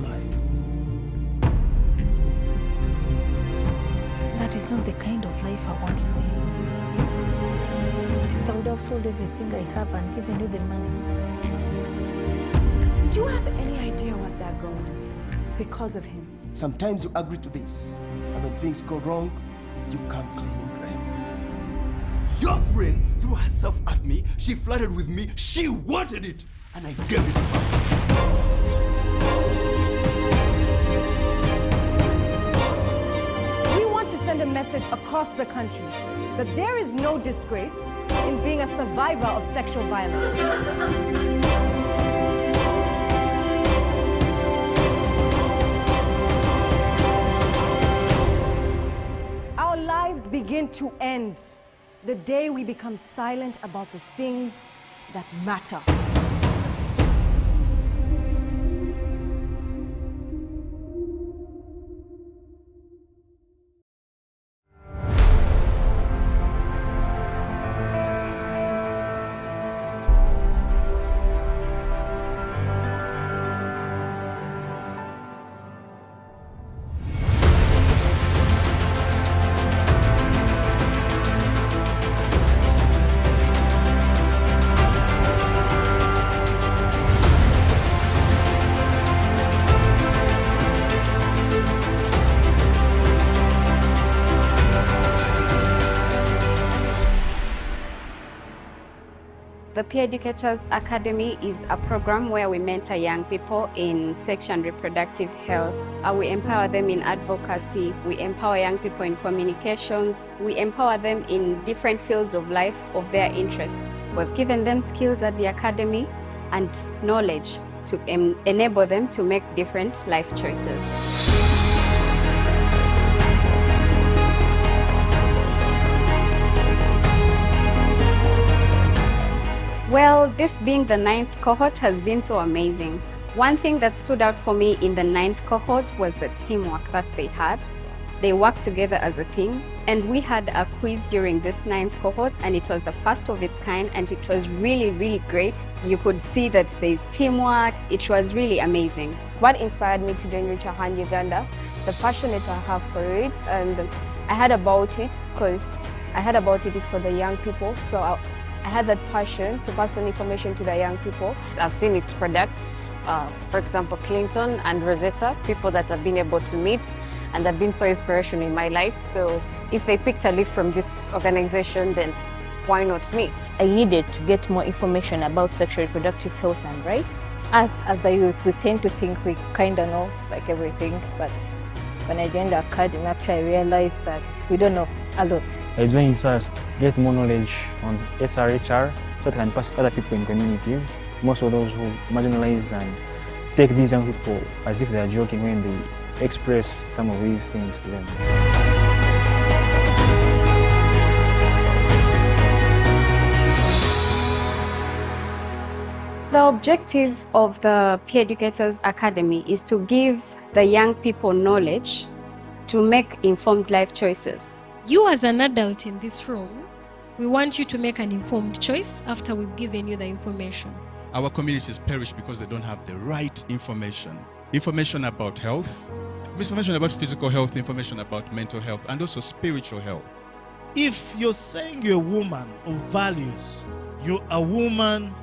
smile. That is not the kind of life I want for you. At least I would have sold everything I have and given you the money. Do you have any idea what they're going through because of him? Sometimes you agree to this, and when things go wrong, you come claiming blame. Your friend threw herself at me, she flirted with me, she wanted it, and I gave it to her. We want to send a message across the country that there is no disgrace in being a survivor of sexual violence. Our lives begin to end the day we become silent about the things that matter. The Peer Educators Academy is a program where we mentor young people in sexual and reproductive health. We empower them in advocacy, we empower young people in communications, we empower them in different fields of life of their interests. We've given them skills at the academy and knowledge to enable them to make different life choices. Well, this being the 9th cohort has been so amazing. One thing that stood out for me in the 9th cohort was the teamwork that they had. They worked together as a team, and we had a quiz during this 9th cohort, and it was the first of its kind, and it was really, really great. You could see that there's teamwork. It was really amazing. What inspired me to join Reach Your Hand Uganda, the passion that I have for it, and I heard about it because I heard about it, it's for the young people, so I had that passion to pass on information to the young people. I've seen its products, for example, Clinton and Rosetta, people that I've been able to meet and have been so inspirational in my life. So if they picked a leaf from this organization, then why not me? I needed to get more information about sexual reproductive health and rights. Us as the youth, we tend to think we kind of know like everything, but when I joined the academy, actually I realized that we don't know a lot. I joined so as get more knowledge on SRHR so that I can pass to other people in communities, most of those who marginalize and take these young people as if they are joking when they express some of these things to them. The objective of the Peer Educators Academy is to give the young people knowledge to make informed life choices. You as an adult in this room, we want you to make an informed choice after we've given you the information. Our communities perish because they don't have the right information. Information about health, information about physical health, information about mental health, and also spiritual health. If you're saying you're a woman of values, you're a woman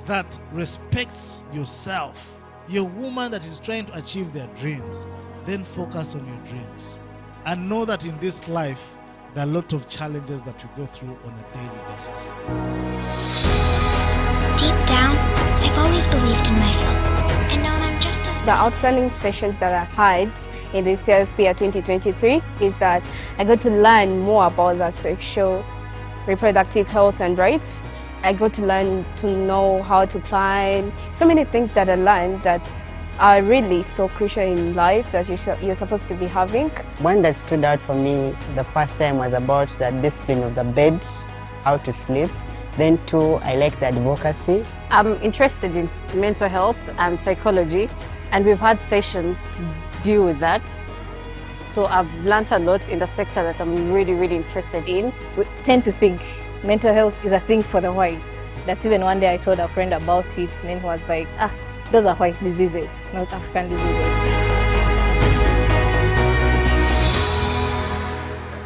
that respects yourself, you're a woman that is trying to achieve their dreams, then focus on your dreams. And know that in this life, there are a lot of challenges that we go through on a daily basis. Deep down, I've always believed in myself, and now I'm just as... The outstanding sessions that I had in the CSP 2023 is that I got to learn more about the sexual reproductive health and rights. I got to learn to know how to plan. So many things that I learned that are really so crucial in life that you're supposed to be having. One that stood out for me the first time was about the discipline of the bed, how to sleep. Then two, I like the advocacy. I'm interested in mental health and psychology, and we've had sessions to deal with that. So I've learned a lot in the sector that I'm really, really interested in. We tend to think mental health is a thing for the whites. That even one day I told a friend about it, and then he was like, Those are white diseases, not African diseases.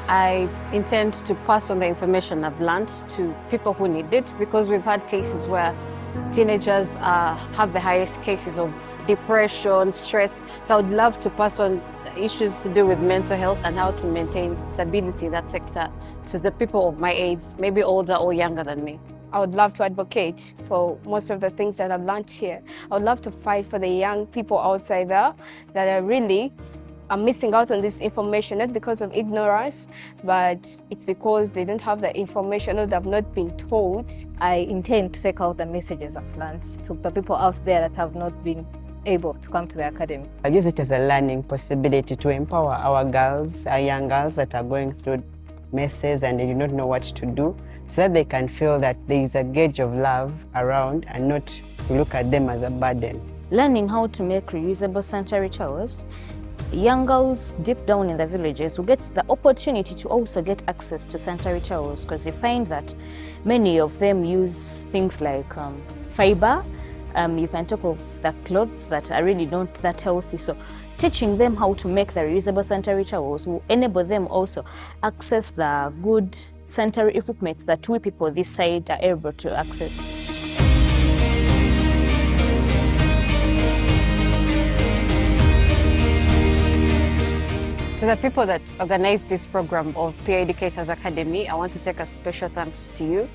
I intend to pass on the information I've learned to people who need it, because we've had cases where teenagers have the highest cases of depression, stress. So I would love to pass on the issues to do with mental health and how to maintain stability in that sector to the people of my age, maybe older or younger than me. I would love to advocate for most of the things that I've learned here. I would love to fight for the young people outside there that are really missing out on this information, not because of ignorance, but it's because they don't have the information or they've not been told. I intend to take out the messages I've learned to the people out there that have not been able to come to the academy. I use it as a learning possibility to empower our girls, our young girls that are going through messes and they do not know what to do, so that they can feel that there is a gauge of love around and not to look at them as a burden. Learning how to make reusable sanitary towels, young girls deep down in the villages will get the opportunity to also get access to sanitary towels, because you find that many of them use things like fiber. You can talk of the clothes that are really not that healthy. So teaching them how to make the reusable sanitary towels will enable them also access the good sanitary equipment that we people this side are able to access. To the people that organized this program of Peer Educators Academy, I want to take a special thanks to you,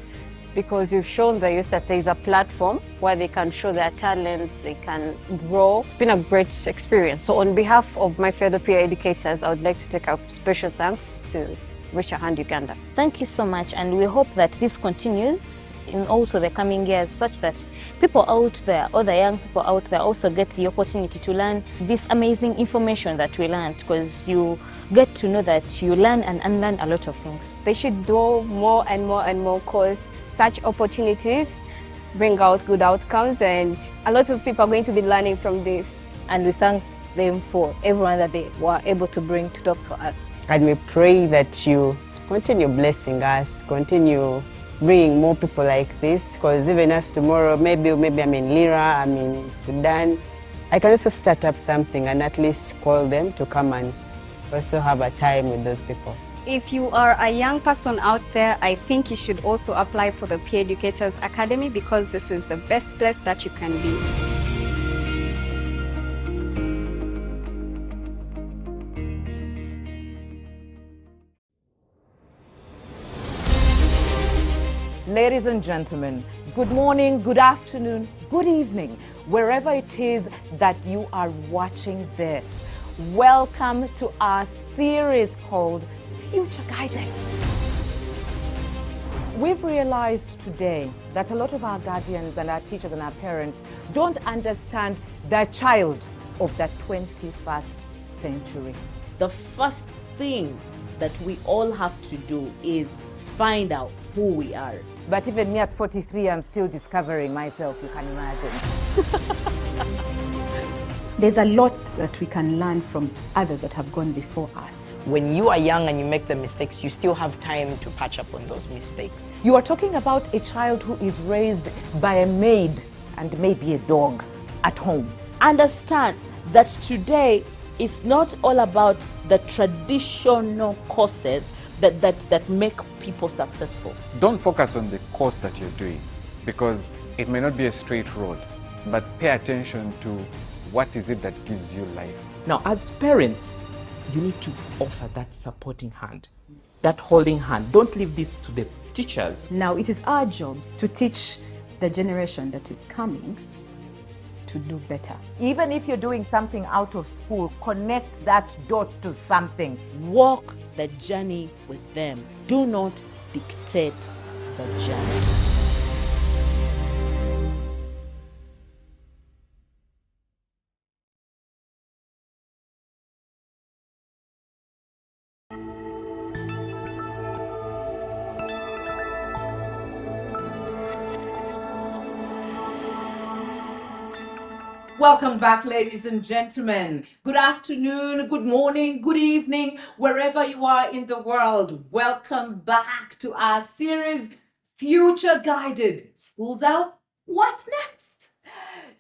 because you've shown the youth that there is a platform where they can show their talents, they can grow. It's been a great experience. So on behalf of my fellow peer educators, I would like to take a special thanks to Reach a Hand Uganda. Thank you so much, and we hope that this continues in also the coming years, such that people out there, other young people out there, also get the opportunity to learn this amazing information that we learned, because you get to know that you learn and unlearn a lot of things. They should do more and more and more, because such opportunities bring out good outcomes, and a lot of people are going to be learning from this. And we thank them for everyone that they were able to bring to talk to us. And we pray that you continue blessing us, continue bringing more people like this, because even us tomorrow, maybe I'm in Lira, I'm in Sudan, I can also start up something and at least call them to come and also have a time with those people. If you are a young person out there, I think you should also apply for the Peer Educators Academy, because this is the best place that you can be. Ladies and gentlemen, good morning, good afternoon, good evening, wherever it is that you are watching this. Welcome to our series called Future Guidance. We've realized today that a lot of our guardians and our teachers and our parents don't understand the child of the 21st century. The first thing that we all have to do is find out who we are. But even me at 43, I'm still discovering myself, you can imagine. There's a lot that we can learn from others that have gone before us. When you are young and you make the mistakes, you still have time to patch up on those mistakes. You are talking about a child who is raised by a maid and maybe a dog at home. Understand that today it's not all about the traditional courses that make people successful. Don't focus on the course that you're doing, because it may not be a straight road, but pay attention to what is it that gives you life. Now, as parents, you need to offer that supporting hand, that holding hand. Don't leave this to the teachers. Now, it is our job to teach the generation that is coming to do better. Even if you're doing something out of school, connect that dot to something. Walk the journey with them. Do not dictate the journey. Welcome back, ladies and gentlemen. Good afternoon, good morning, good evening, wherever you are in the world. Welcome back to our series, Future Guided. School's out, what next?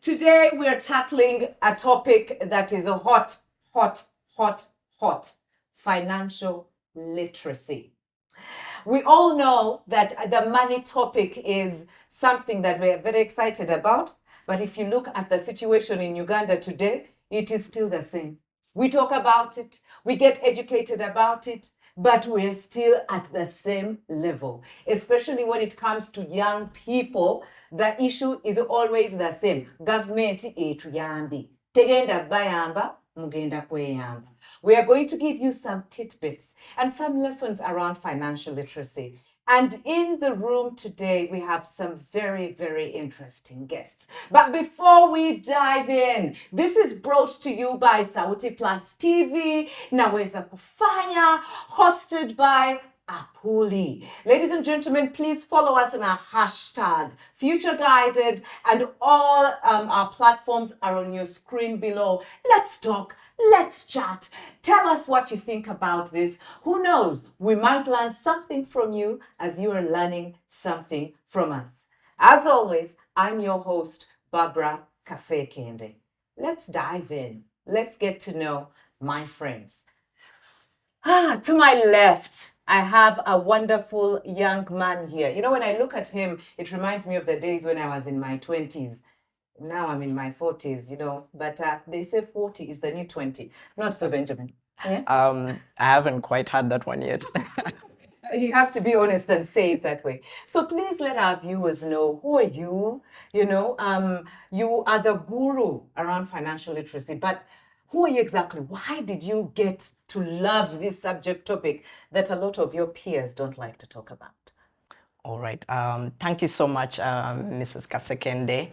Today we are tackling a topic that is a hot, financial literacy. We all know that the money topic is something that we're very excited about, but if you look at the situation in Uganda today, it is still the same. We talk about it, we get educated about it, but we're still at the same level, especially when it comes to young people. The issue is always the same. Government etuyambi. Tegenda bayamba, mugenda kweyamba. We are going to give you some tidbits and some lessons around financial literacy. And in the room today, we have some very, very interesting guests. But before we dive in, this is brought to you by Sauti Plus TV, Naweza Kufanya, hosted by Apuli. Ladies and gentlemen, please follow us on our hashtag, Future Guided, and all our platforms are on your screen below. Let's talk. Let's chat. Tell us what you think about this. Who knows? We might learn something from you as you are learning something from us. As always, I'm your host, Barbara KASEKENDDE. Let's dive in. Let's get to know my friends. To my left, I have a wonderful young man here. You know, when I look at him, it reminds me of the days when I was in my 20s. Now I'm in my 40s, you know, but they say 40 is the new 20. Not so, Benjamin. Yes? I haven't quite had that one yet. He has to be honest and say it that way. So please let our viewers know, who are you? You know, you are the guru around financial literacy, but who are you exactly? Why did you get to love this subject topic that a lot of your peers don't like to talk about? All right. Thank you so much, Mrs. KASEKENDDE.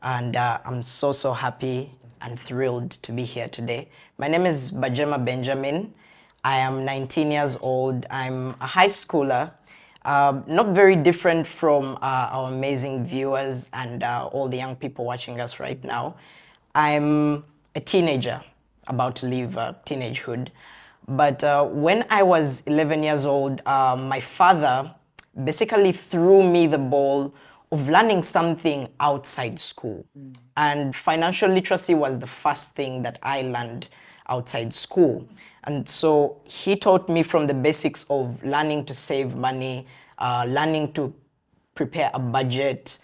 And I'm so happy and thrilled to be here today. My name is Bajema Benjamin. I am 19 years old. I'm a high schooler, not very different from our amazing viewers and all the young people watching us right now. I'm a teenager, about to leave teenagehood. But when I was 11 years old, my father basically threw me the ball of learning something outside school. And financial literacy was the first thing that I learned outside school. And so he taught me from the basics of learning to save money, learning to prepare a budget,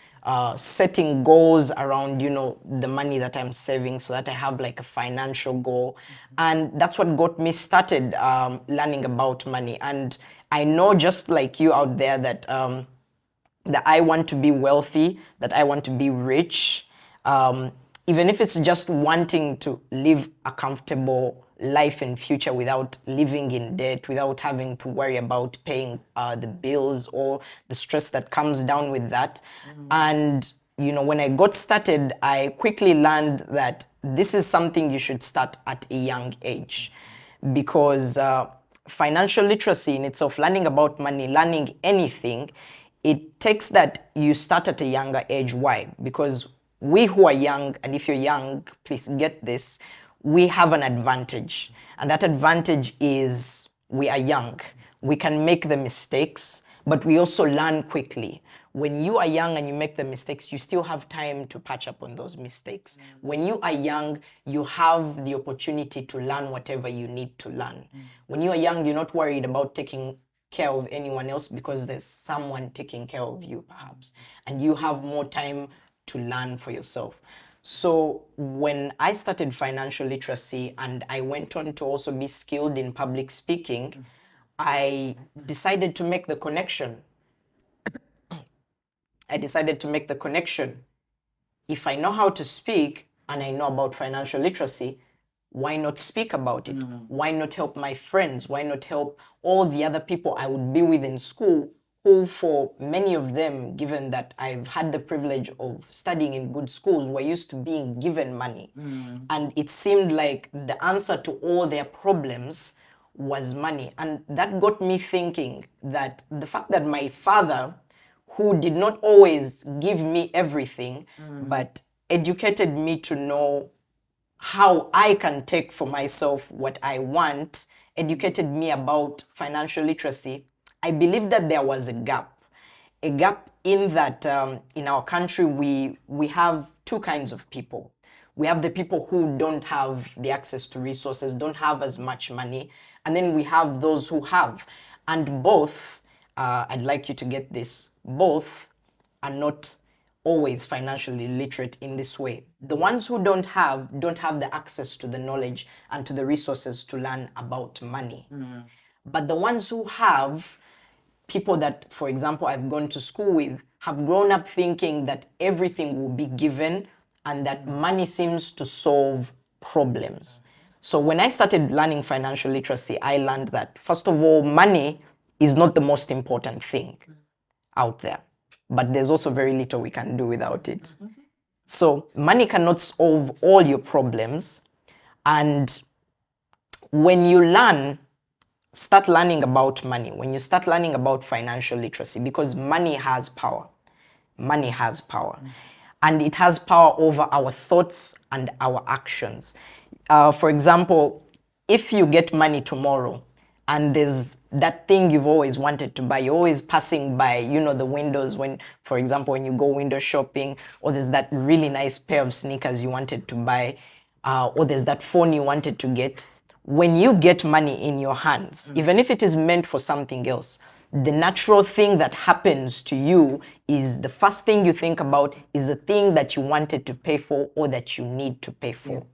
setting goals around, you know, the money that I'm saving so that I have like a financial goal. And that's what got me started learning about money. And I know, just like you out there, that that I want to be wealthy, that I want to be rich, even if it's just wanting to live a comfortable life in future without living in debt, without having to worry about paying the bills or the stress that comes down with that. And, you know, when I got started, I quickly learned that this is something you should start at a young age, because financial literacy in itself, learning about money, learning anything, it takes that you start at a younger age. Why? Because we who are young, and if you're young, please get this, we have an advantage. And that advantage is we are young. We can make the mistakes, but we also learn quickly. When you are young and you make the mistakes, you still have time to patch up on those mistakes. When you are young, you have the opportunity to learn whatever you need to learn. When you are young, you're not worried about taking care of anyone else because there's someone taking care of you, perhaps. And you have more time to learn for yourself. So when I started financial literacy and I went on to also be skilled in public speaking, I decided to make the connection. If I know how to speak and I know about financial literacy, why not speak about it? Why not help my friends? Why not help all the other people I would be with in school, who, for many of them, given that I've had the privilege of studying in good schools, were used to being given money. And it seemed like the answer to all their problems was money. And that got me thinking that the fact that my father, who did not always give me everything, but educated me to know how I can take for myself what I want, educated me about financial literacy, I believe that there was a gap. a gap in that in our country we have two kinds of people. We have the people who don't have the access to resources, don't have as much money, and then we have those who have. And both, I'd like you to get this, both are not always financially literate in this way. The ones who don't have the access to the knowledge and to the resources to learn about money. But the ones who have, people that, for example, I've gone to school with, have grown up thinking that everything will be given and that money seems to solve problems. So when I started learning financial literacy, I learned that, first of all, money is not the most important thing out there, but there's also very little we can do without it. So money cannot solve all your problems. And when you start learning about money, when you start learning about financial literacy, because money has power. Money has power. And it has power over our thoughts and our actions. For example, if you get money tomorrow and there's that thing you've always wanted to buy, you're always passing by, you know, the windows when, for example, when you go window shopping, or there's that really nice pair of sneakers you wanted to buy, or there's that phone you wanted to get. When you get money in your hands, even if it is meant for something else, the natural thing that happens to you is the first thing you think about is the thing that you wanted to pay for or that you need to pay for.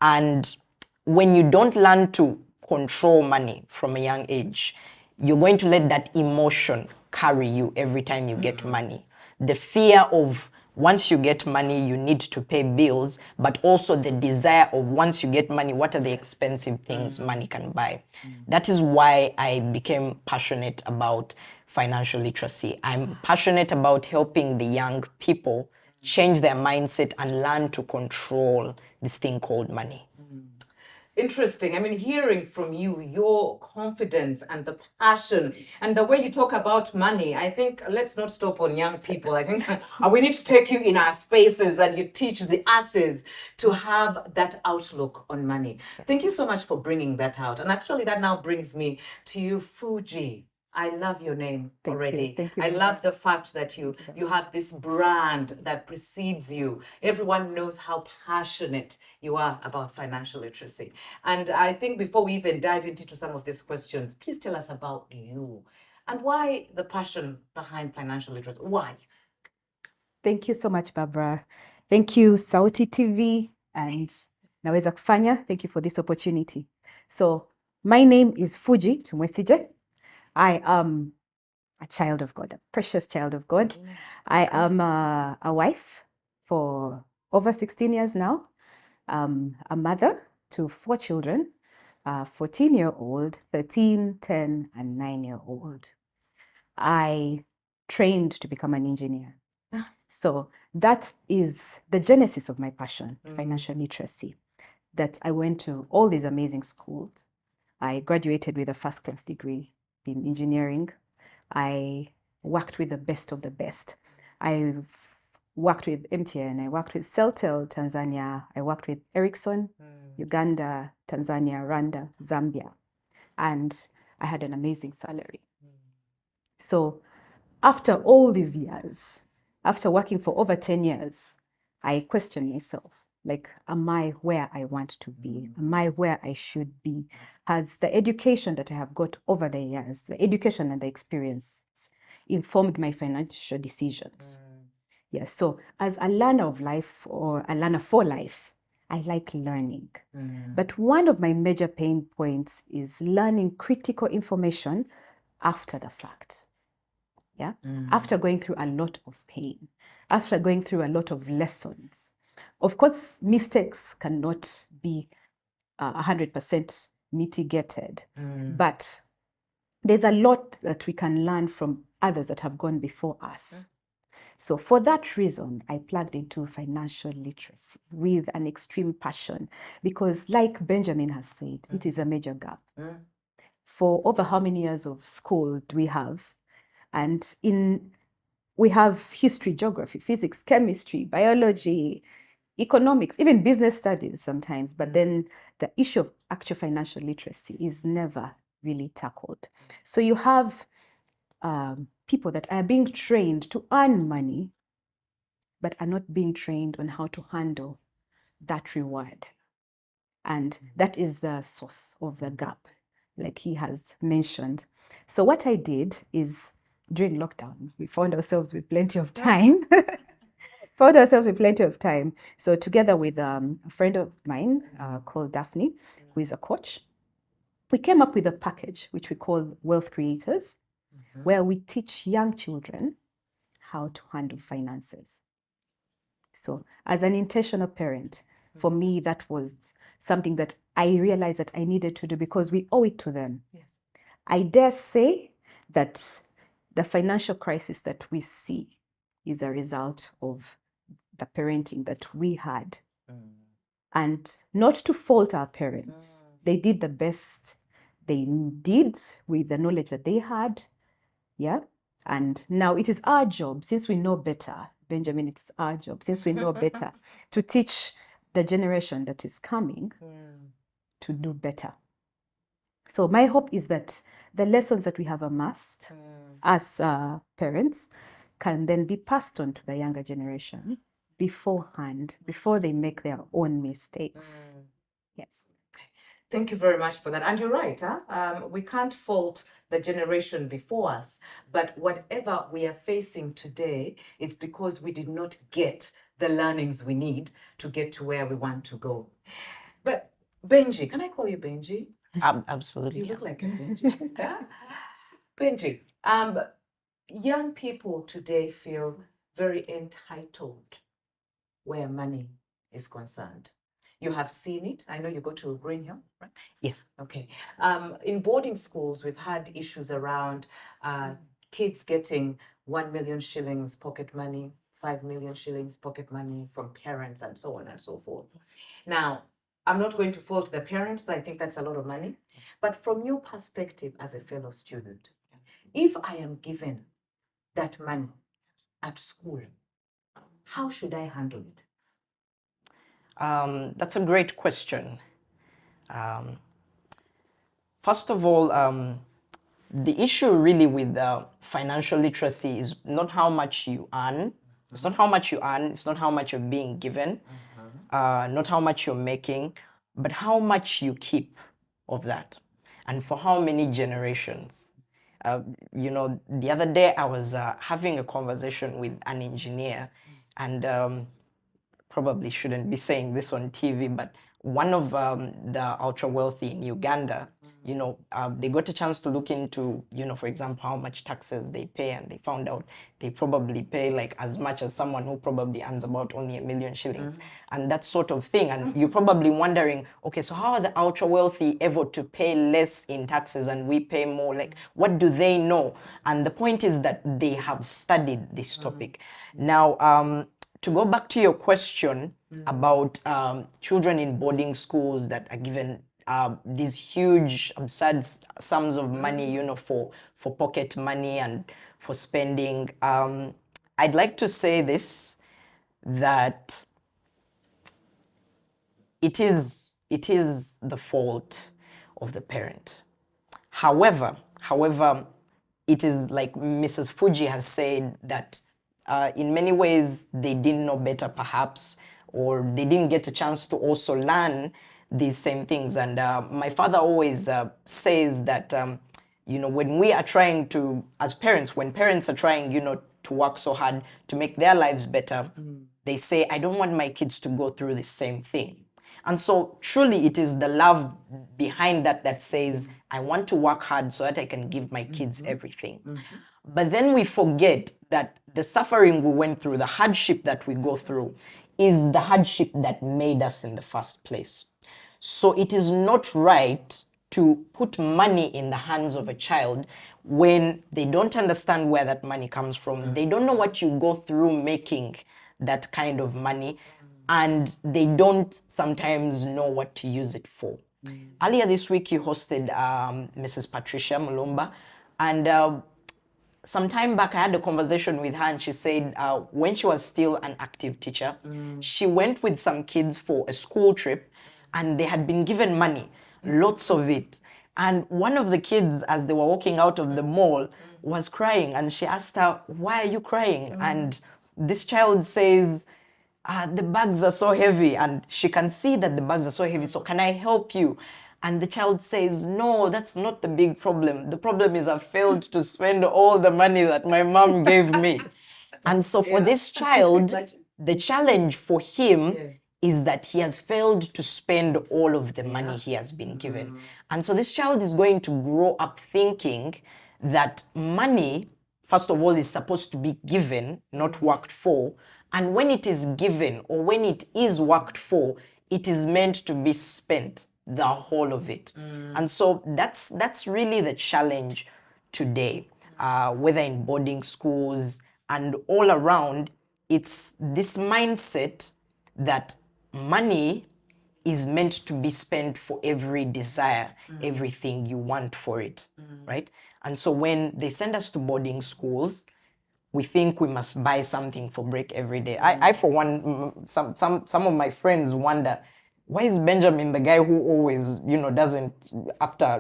And when you don't learn to control money from a young age, you're going to let that emotion carry you every time you get money. The fear of once you get money, you need to pay bills, but also the desire of once you get money, what are the expensive things money can buy? That is why I became passionate about financial literacy. I'm passionate about helping the young people change their mindset and learn to control this thing called money. Interesting. I mean, hearing from you, your confidence and the passion and the way you talk about money, I think let's not stop on young people. I think we need to take you in our spaces and you teach the asses to have that outlook on money. Thank you so much for bringing that out. And actually, that now brings me to you, Fuji. I love your name already. Thank you. I love the fact that you have this brand that precedes you. Everyone knows how passionate you are about financial literacy. And I think before we even dive into some of these questions, please tell us about you and why the passion behind financial literacy. Why? Thank you so much, Barbara. Thank you, Sauti TV and Naweza Kufanya. Thank you for this opportunity. So my name is Fuji Tumwesije. I am a child of God, a precious child of God. I am a wife for over 16 years now. A mother to 4 children, 14-year-old, 13, 10, and 9-year-old. I trained to become an engineer. So that is the genesis of my passion, financial literacy, that I went to all these amazing schools. I graduated with a first-class degree in engineering. I worked with the best of the best. I've worked with MTN, I worked with Celtel, Tanzania, I worked with Ericsson, Uganda, Tanzania, Rwanda, Zambia, and I had an amazing salary. So after all these years, after working for over 10 years, I questioned myself, like, am I where I want to be? Am I where I should be? Has the education that I have got over the years, the education and the experience, informed my financial decisions? Yes, so as a learner of life or a learner for life, I like learning. But one of my major pain points is learning critical information after the fact. Yeah, after going through a lot of pain, after going through a lot of lessons. Of course, mistakes cannot be 100% mitigated, but there's a lot that we can learn from others that have gone before us. So for that reason, I plugged into financial literacy with an extreme passion because, like Benjamin has said, it is a major gap. For over how many years of school do we have? And we have history, geography, physics, chemistry, biology, economics, even business studies sometimes, but then the issue of actual financial literacy is never really tackled. So you have people that are being trained to earn money, but are not being trained on how to handle that reward. And that is the source of the gap, like he has mentioned. So what I did is, during lockdown, we found ourselves with plenty of time. So together with a friend of mine called Daphne, who is a coach, we came up with a package which we call Wealth Creators, where we teach young children how to handle finances. So as an intentional parent, for me, that was something that I realized that I needed to do because we owe it to them. Yes. I dare say that the financial crisis that we see is a result of the parenting that we had. And not to fault our parents. They did the best they did with the knowledge that they had. Yeah. And now it is our job, since we know better, Benjamin, it's our job, since we know better, to teach the generation that is coming to do better. So my hope is that the lessons that we have amassed as parents can then be passed on to the younger generation beforehand, before they make their own mistakes. Yes. Thank you very much for that. And you're right, huh? We can't fault the generation before us, but whatever we are facing today is because we did not get the learnings we need to get to where we want to go. But Benji, can I call you Benji? Absolutely. You look like a Benji. Yeah? Benji, young people today feel very entitled where money is concerned. You have seen it. I know you go to Green Hill, right? Yes. Okay. In boarding schools, we've had issues around kids getting 1 million shillings pocket money, 5 million shillings pocket money from parents, and so on and so forth. Now, I'm not going to fault the parents, but I think that's a lot of money. But from your perspective as a fellow student, if I am given that money at school, how should I handle it? That's a great question. First of all, the issue really with financial literacy is not how much you earn. It's not how much you earn. It's not how much you're being given. Not how much you're making, but how much you keep of that, and for how many generations. You know, the other day I was having a conversation with an engineer, and probably shouldn't be saying this on TV, but one of the ultra wealthy in Uganda, you know, they got a chance to look into, you know, for example, how much taxes they pay, and they found out they probably pay like as much as someone who probably earns about only 1 million shillings and that sort of thing. And you're probably wondering, okay, so how are the ultra wealthy able to pay less in taxes and we pay more? Like, what do they know? And the point is that they have studied this topic. Now, to go back to your question about children in boarding schools that are given these huge, absurd sums of money, you know, for pocket money and for spending, I'd like to say this, that it is the fault of the parent. However, it is like Mrs. Fuji has said, that in many ways they didn't know better perhaps, or they didn't get a chance to also learn these same things. And my father always says that, you know, when we are trying to, as parents, when parents are trying, you know, to work so hard to make their lives better, they say, I don't want my kids to go through the same thing. And so truly it is the love behind that that says, I want to work hard so that I can give my kids everything. But then we forget that the suffering we went through, the hardship that we go through, is the hardship that made us in the first place. So it is not right to put money in the hands of a child when they don't understand where that money comes from. They don't know what you go through making that kind of money, and they don't sometimes know what to use it for. Earlier this week, you hosted Mrs. Patricia Mulumba, and some time back, I had a conversation with her, and she said when she was still an active teacher, she went with some kids for a school trip, and they had been given money, lots of it. And one of the kids, as they were walking out of the mall, was crying. And she asked her, "Why are you crying?" And this child says, "The bags are so heavy." And she can see that the bags are so heavy. "So can I help you?" And the child says, "No, that's not the big problem. The problem is I failed to spend all the money that my mom gave me." And so for this child, the challenge for him is that he has failed to spend all of the money he has been given. And so this child is going to grow up thinking that money, first of all, is supposed to be given, not worked for. And when it is given or when it is worked for, it is meant to be spent, the whole of it. And so that's really the challenge today, whether in boarding schools and all around. It's this mindset that money is meant to be spent for every desire, everything you want for it, right? And so when they send us to boarding schools, we think we must buy something for break every day. I for one, some of my friends wonder, why is Benjamin the guy who always, doesn't, after,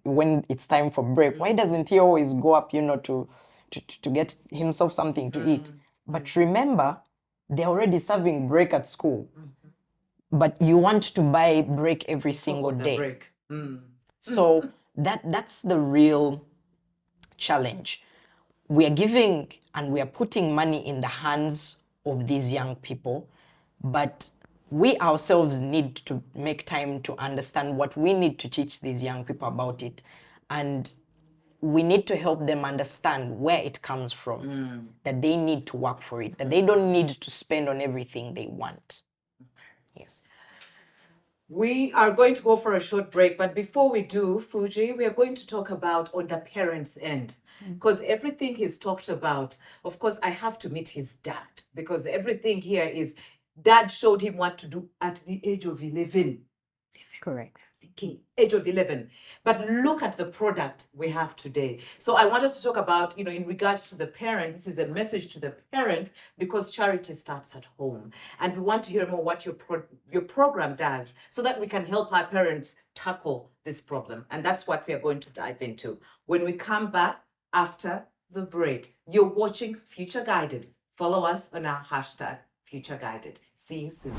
when it's time for break, why doesn't he always go up, to get himself something to eat? But remember, they're already serving break at school. But you want to buy break every single day. So that's the real challenge. We are giving and we are putting money in the hands of these young people, but we ourselves need to make time to understand what we need to teach these young people about it. And we need to help them understand where it comes from, that they need to work for it, that they don't need to spend on everything they want. Yes. We are going to go for a short break, but before we do, Fuji, we are going to talk about on the parents' end. Because everything he's talked about, of course, I have to meet his dad, because everything here is, dad showed him what to do at the age of 11. Correct. Thinking, age of 11. But look at the product we have today. So I want us to talk about, in regards to the parent, this is a message to the parent, because charity starts at home. And we want to hear more what your program does, so that we can help our parents tackle this problem. And that's what we are going to dive into. When we come back after the break, you're watching Future Guided. Follow us on our hashtag Future Guided. See you soon.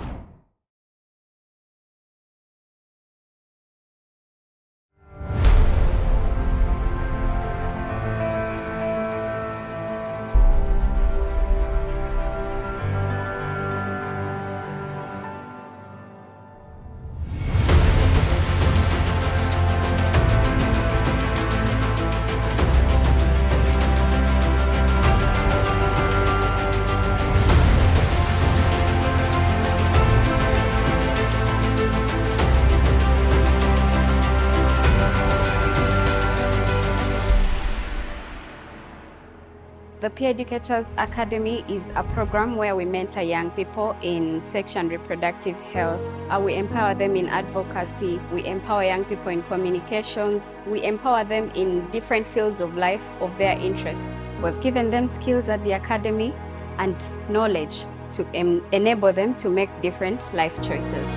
The Peer Educators Academy is a program where we mentor young people in sexual and reproductive health. We empower them in advocacy. We empower young people in communications. We empower them in different fields of life of their interests. We've given them skills at the academy and knowledge to enable them to make different life choices.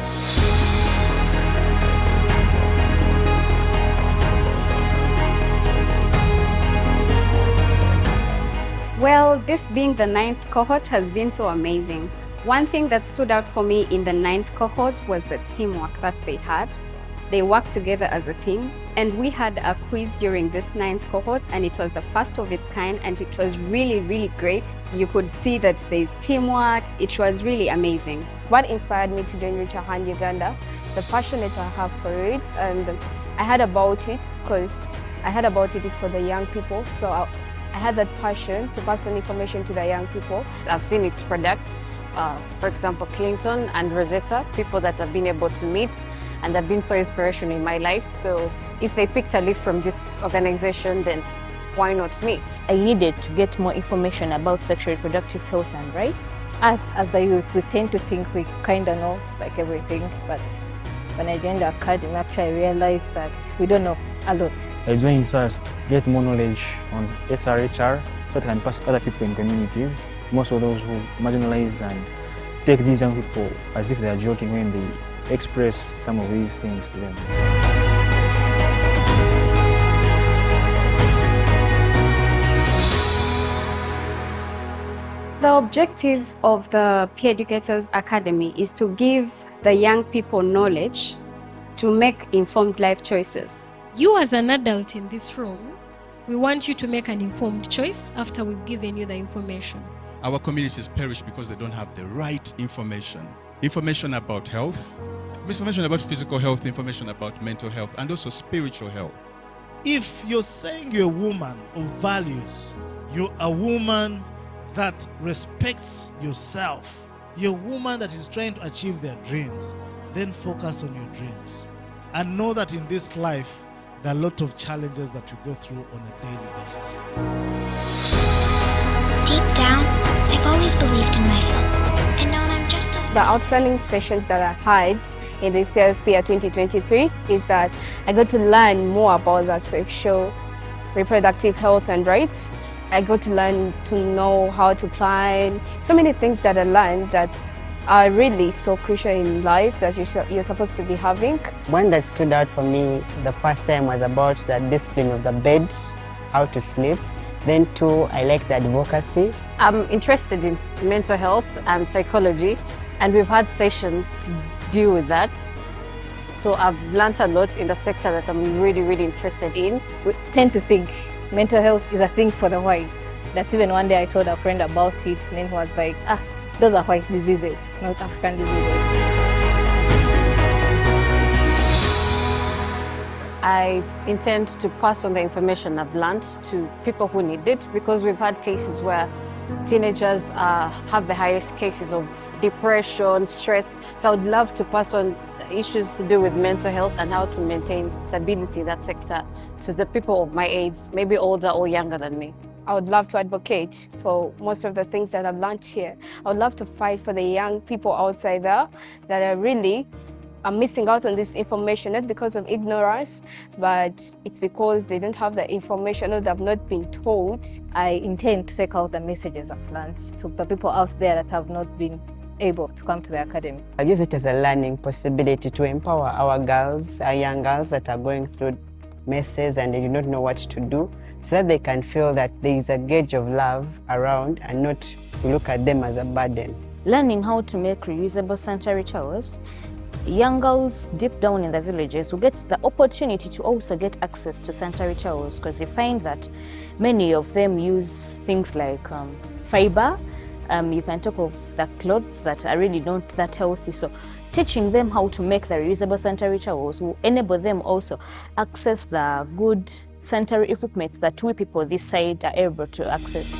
Well, this being the 9th cohort has been so amazing. One thing that stood out for me in the 9th cohort was the teamwork that they had. They worked together as a team, and we had a quiz during this 9th cohort, and it was the first of its kind, and it was really, really great. You could see that there's teamwork. It was really amazing. What inspired me to join Reach a Hand Uganda, the passion that I have for it, and I heard about it because I heard about it's for the young people, so I had that passion to pass on information to the young people. I've seen its products, for example, Clinton and Rosetta, people that I've been able to meet and have been so inspirational in my life. So if they picked a leaf from this organization, then why not me? I needed to get more information about sexual reproductive health and rights. Us, as the youth, we tend to think we kind of know like everything, but when I joined the academy, actually I realized that we don't know a lot. I joined so as to get more knowledge on SRHR so that I can pass to other people in communities, most of those who marginalize and take these young people as if they are joking when they express some of these things to them. The objective of the Peer Educators Academy is to give the young people knowledge to make informed life choices. You as an adult in this room, we want you to make an informed choice after we've given you the information. Our communities perish because they don't have the right information. Information about health, information about physical health, information about mental health, and also spiritual health. If you're saying you're a woman of values, you're a woman that respects yourself, you're a woman that is trying to achieve their dreams, then focus on your dreams. And know that in this life, there are a lot of challenges that we go through on a daily basis. Deep down, I've always believed in myself and known I'm just as... The outstanding sessions that I had in this year's PEER 2023 is that I got to learn more about the sexual reproductive health and rights. I got to learn to know how to plan. So many things that I learned that are really so crucial in life that you're supposed to be having. One that stood out for me the first time was about the discipline of the bed, how to sleep. Then two, I like the advocacy. I'm interested in mental health and psychology, and we've had sessions to deal with that. So I've learned a lot in the sector that I'm really, really interested in. We tend to think mental health is a thing for the whites. That even one day I told a friend about it, and then he was like, those are white diseases, not African diseases. I intend to pass on the information I've learned to people who need it, because we've had cases where teenagers have the highest cases of depression, stress. So I would love to pass on the issues to do with mental health and how to maintain stability in that sector to the people of my age, maybe older or younger than me. I would love to advocate for most of the things that I've learned here. I would love to fight for the young people outside there that are really missing out on this information, not because of ignorance, but it's because they don't have the information or they've not been told. I intend to take out the messages I've learned to the people out there that have not been able to come to the academy. I use it as a learning possibility to empower our girls, our young girls that are going through messes and they do not know what to do, so that they can feel that there is a gauge of love around and not to look at them as a burden. Learning how to make reusable sanitary towels, young girls deep down in the villages will get the opportunity to also get access to sanitary towels, because you find that many of them use things like fiber. You can talk of the clothes that are really not that healthy. So teaching them how to make the reusable sanitary towels will enable them also access the good sanitary equipment that we people this side are able to access.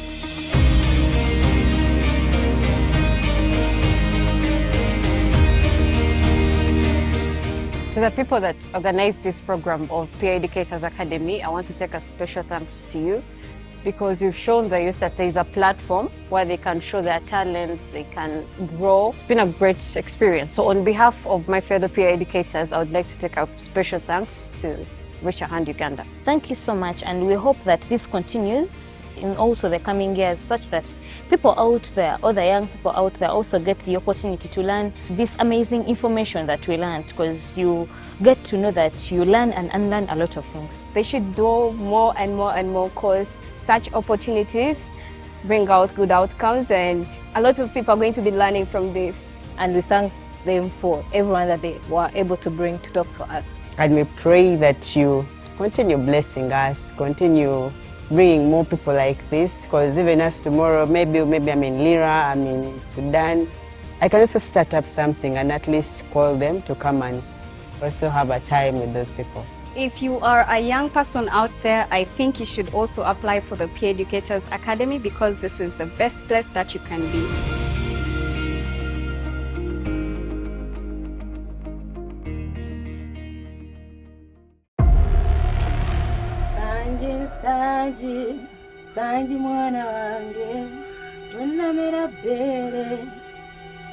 To the people that organized this program of Peer Educators Academy, I want to take a special thanks to you, because you've shown the youth that there is a platform where they can show their talents, they can grow. It's been a great experience. So on behalf of my fellow peer educators, I would like to take a special thanks to Reach a Hand Uganda. Thank you so much, and we hope that this continues in also the coming years, such that people out there, other young people out there, also get the opportunity to learn this amazing information that we learned, because you get to know that you learn and unlearn a lot of things. They should do more and more and more, because such opportunities bring out good outcomes, and a lot of people are going to be learning from this. And we thank them for everyone that they were able to bring to talk to us. And we pray that you continue blessing us, continue bringing more people like this, because even as tomorrow, maybe I'm in Lira, I'm in Sudan, I can also start up something and at least call them to come and also have a time with those people. If you are a young person out there, I think you should also apply for the Peer Educators Academy, because this is the best place that you can be. Sanji mwana wange tonamera bere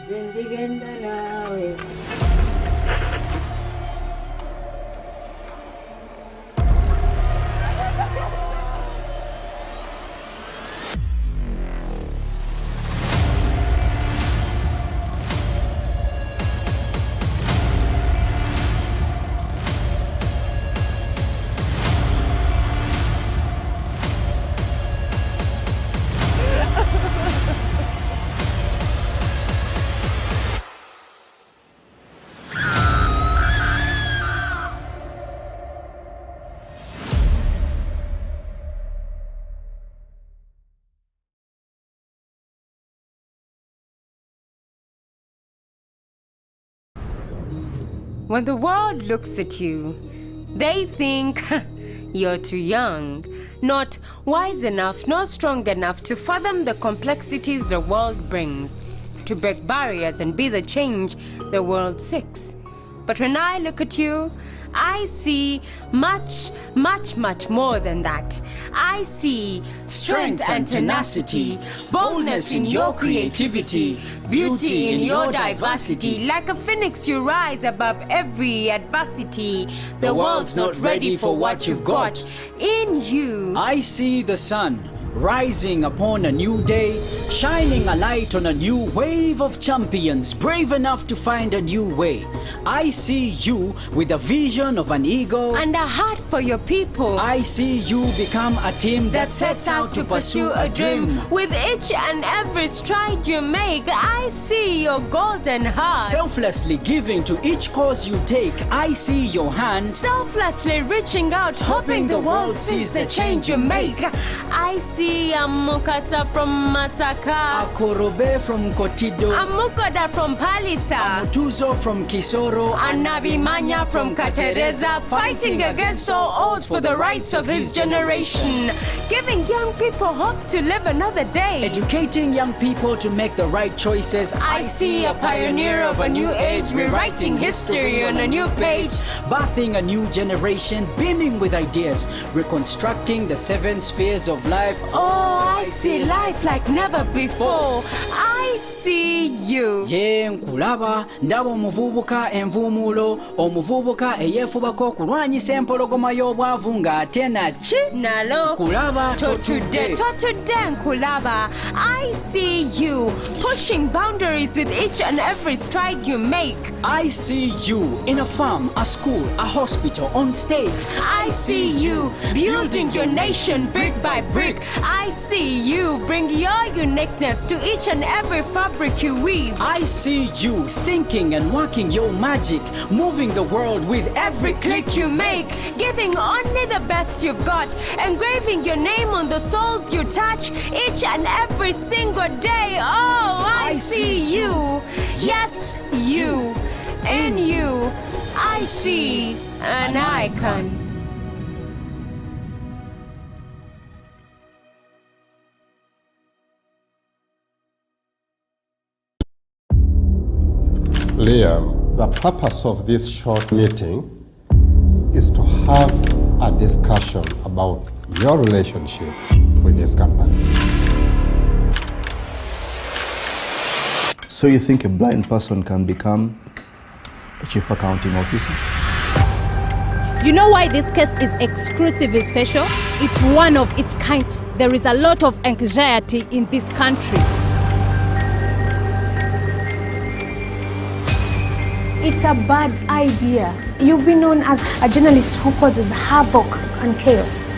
zindigenda nawe. When the world looks at you, they think you're too young, not wise enough, nor strong enough to fathom the complexities the world brings, to break barriers and be the change the world seeks. But when I look at you, I see much, much, much more than that. I see strength and tenacity, boldness in your creativity, beauty in your diversity. Like a phoenix, you rise above every adversity. The world's not ready for what you've got in you. I see the sun rising upon a new day, shining a light on a new wave of champions, brave enough to find a new way. I see you with a vision of an eagle and a heart for your people. I see you become a team that sets out to pursue a dream. With each and every stride you make, I see your golden heart. Selflessly giving to each cause you take, I see your hand. Selflessly reaching out, hoping the world sees the change you make. I see Amukasa from Masaka, Akorobe from Kotido, Amukoda from Palisa, Amutuzo from Kisoro, Anabimanya from Katereza, fighting against all odds for the rights of his generation, giving young people hope to live another day, educating young people to make the right choices. I see a pioneer of a new age, rewriting history on a new page, birthing a new generation, beaming with ideas, reconstructing the 7 spheres of life. Oh, I see life like never before. I see you. Ye nkulaba ndaba omuvubuka envumulo, omuvubuka eyefubako kulwanyisa empologoma y'obwavu ng'ate naki nalo kulaba totude nkulaba. I see you pushing boundaries with each and every stride you make. I see you in a farm, a school, a hospital, on stage. I see you building your nation brick by brick. I see you bring your uniqueness to each and every fabric you weave. I see you thinking and working your magic, moving the world with every click you make, giving only the best you've got, engraving your name on the souls you touch each and every single day. Oh, I see you. Yes, you. In you, I see an icon. Liam, the purpose of this short meeting is to have a discussion about your relationship with this company. So you think a blind person can become a chief accounting officer? You know why this case is exclusively special? It's one of its kind. There is a lot of anxiety in this country. It's a bad idea. You've been known as a journalist who causes havoc and chaos.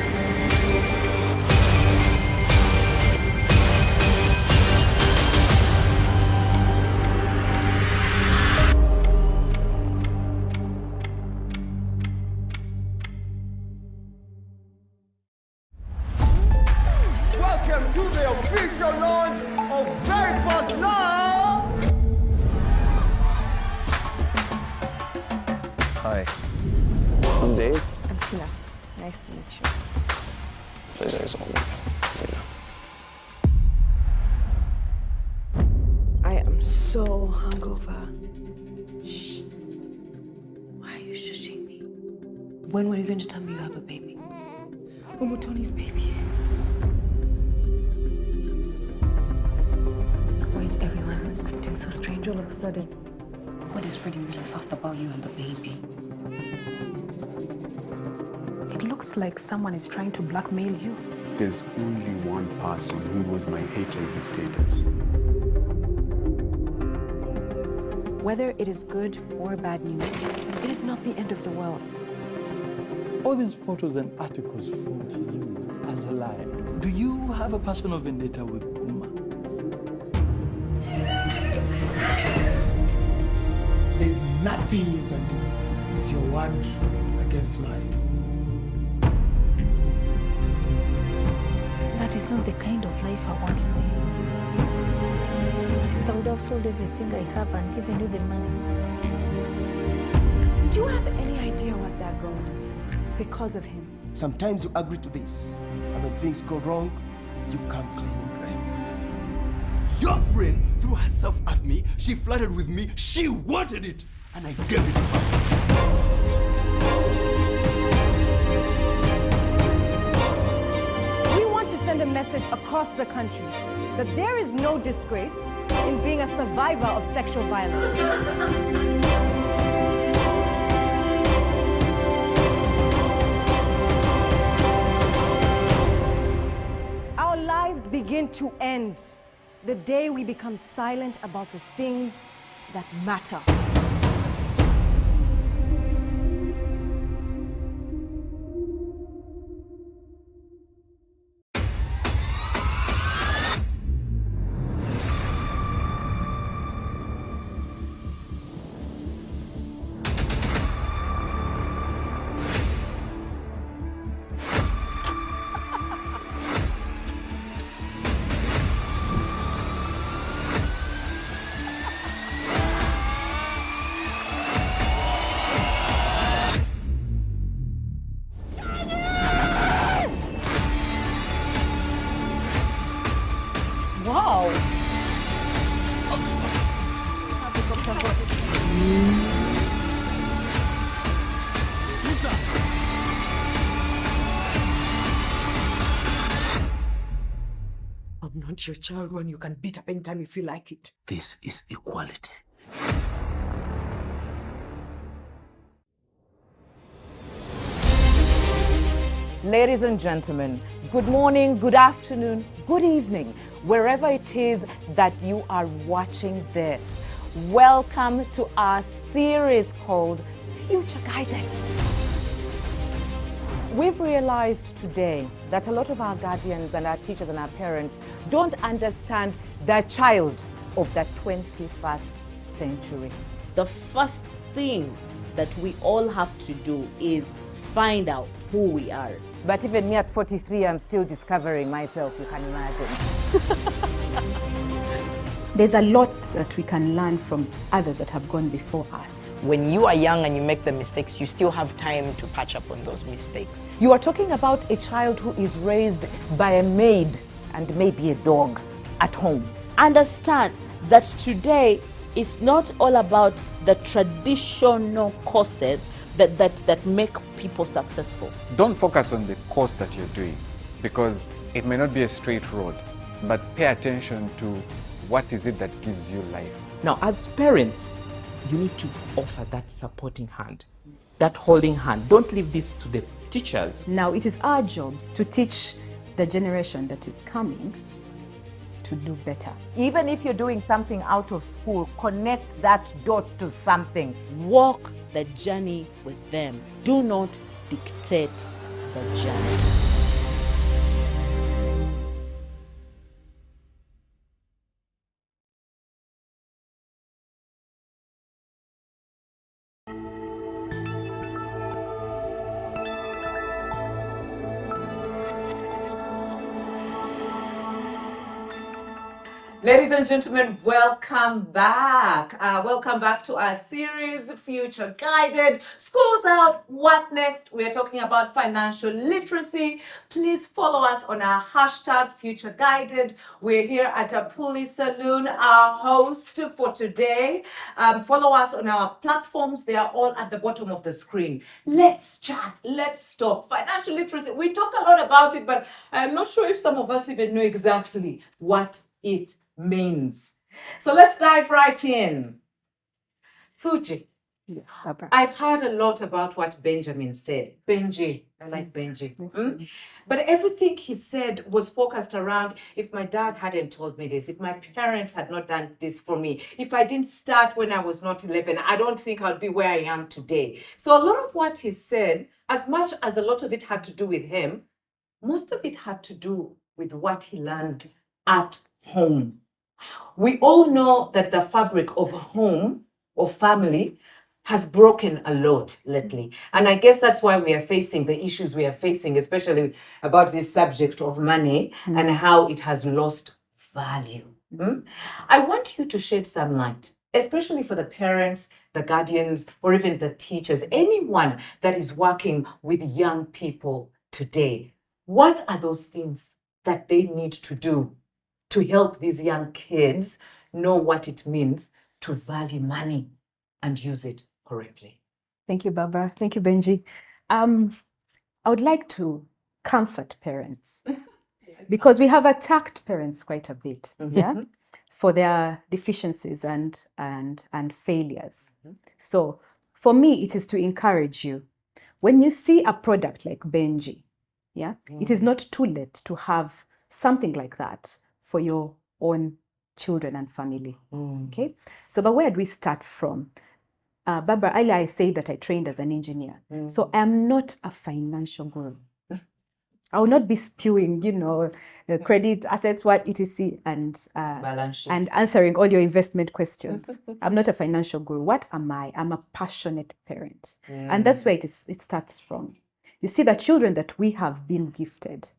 Welcome to the official launch of Very Fast Now! Hi, I'm Dave. I'm Tina. Nice to meet you. Pleasure is all mine. Tina. I am so hungover. Shh. Why are you shushing me? When were you going to tell me you have a baby? Umutoni's baby. Why is everyone acting so strange all of a sudden? What is really, really fast about you and the baby? It looks like someone is trying to blackmail you. There's only one person who knows my HIV status. Whether it is good or bad news, it is not the end of the world. All these photos and articles front you as a liar. Do you have a personal vendetta with Uma? There's nothing you can do. It's your word against mine. That is not the kind of life I want for you. At least I would have sold everything I have and given you the money. Do you have any idea what they're going because of him? Sometimes you agree to this, and when things go wrong, you come claiming blame. Your friend threw herself at me, she flirted with me, she wanted it, and I gave it to her. We want to send a message across the country that there is no disgrace in being a survivor of sexual violence. Our lives begin to end the day we become silent about the things that matter. Wow! Lisa! I'm not your child when you can beat up anytime you feel like it. This is equality. Ladies and gentlemen, good morning, good afternoon, good evening, wherever it is that you are watching this. Welcome to our series called Future Guided. We've realized today that a lot of our guardians and our teachers and our parents don't understand the child of the 21st century. The first thing that we all have to do is find out who we are. But even me at 43, I'm still discovering myself, you can imagine. There's a lot that we can learn from others that have gone before us. When you are young and you make the mistakes, you still have time to patch up on those mistakes. You are talking about a child who is raised by a maid and maybe a dog at home. Understand that today it's not all about the traditional courses that make people successful. Don't focus on the course that you're doing because it may not be a straight road, but pay attention to what is it that gives you life. Now, as parents, you need to offer that supporting hand, that holding hand. Don't leave this to the teachers. Now, it is our job to teach the generation that is coming to do better. Even if you're doing something out of school, connect that dot to something. Walk the journey with them. Do not dictate the journey. Ladies and gentlemen, welcome back. Welcome back to our series, Future Guided. School's out, what next? We're talking about financial literacy. Please follow us on our hashtag, Future Guided. We're here at a Police Saloon, our host for today. Follow us on our platforms. They are all at the bottom of the screen. Let's chat, let's talk. Financial literacy, we talk a lot about it, but I'm not sure if some of us even know exactly what it means. So let's dive right in. Fuji. Yes, Papa. I've heard a lot about what Benjamin said. Benji, I like Benji. But everything he said was focused around, if my dad hadn't told me this, if my parents had not done this for me, if I didn't start when I was not 11, I don't think I'd be where I am today. So a lot of what he said, as much as a lot of it had to do with him, most of it had to do with what he learned at home. We all know that the fabric of home or family has broken a lot lately. And I guess that's why we are facing the issues we are facing, especially about this subject of money and how it has lost value. I want you to shed some light, especially for the parents, the guardians, or even the teachers, anyone that is working with young people today. What are those things that they need to do to help these young kids know what it means to value money and use it correctly? Thank you, Barbara. Thank you, Benji. I would like to comfort parents because we have attacked parents quite a bit, yeah, for their deficiencies and failures. So for me, it is to encourage you. When you see a product like Benji, yeah, it is not too late to have something like that for your own children and family. Okay, so but where do we start from? Barbara, earlier I said that I trained as an engineer. So I am not a financial guru. I will not be spewing, credit, assets, what, etc., and answering all your investment questions. I'm not a financial guru. What am I? I'm a passionate parent. And that's where it starts from. You see, the children that we have been gifted,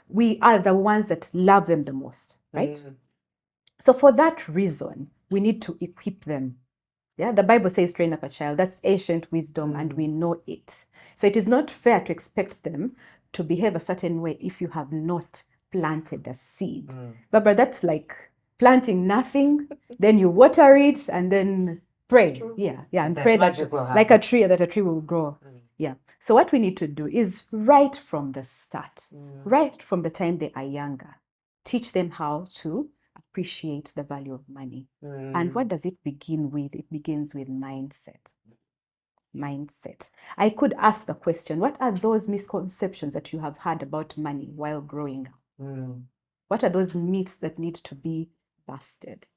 we are the ones that love them the most, right? So for that reason, we need to equip them. Yeah, the Bible says train up a child. That's ancient wisdom and we know it. So it is not fair to expect them to behave a certain way if you have not planted a seed. But that's like planting nothing, then you water it and then pray. Yeah, and pray that like a tree will grow. Yeah. So what we need to do is right from the start, right from the time they are younger, teach them how to appreciate the value of money. And what does it begin with? It begins with mindset. Mindset. I could ask the question, what are those misconceptions that you have had about money while growing up? What are those myths that need to be busted?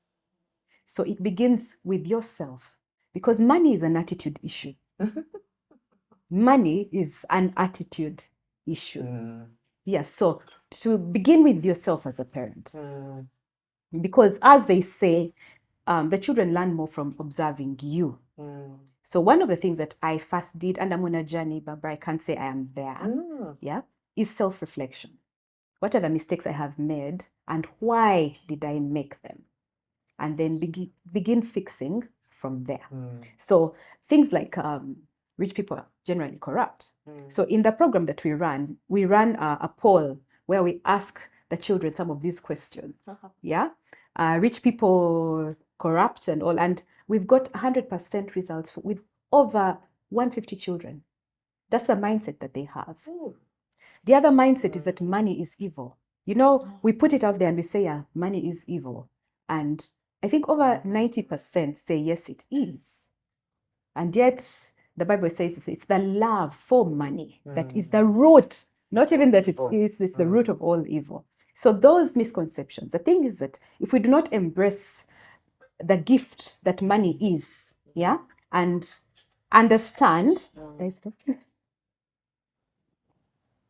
So it begins with yourself, because money is an attitude issue. Money is an attitude issue. Yes, so to begin with yourself as a parent. Because as they say, the children learn more from observing you. So one of the things that I first did, and I'm on a journey, Barbara, I can't say I am there, yeah, is self-reflection. What are the mistakes I have made and why did I make them? And then begin fixing from there. So things like rich people are generally corrupt. So in the program that we ran a poll where we ask the children some of these questions. Yeah, rich people corrupt and all, and we've got 100% results with over 150 children. That's the mindset that they have. The other mindset is that money is evil. We put it out there and we say, yeah, money is evil. And I think over 90% say, yes, it is. And yet the Bible says it's the love for money that is the root, not even that it's the root of all evil. So those misconceptions, the thing is that if we do not embrace the gift that money is, yeah, and understand,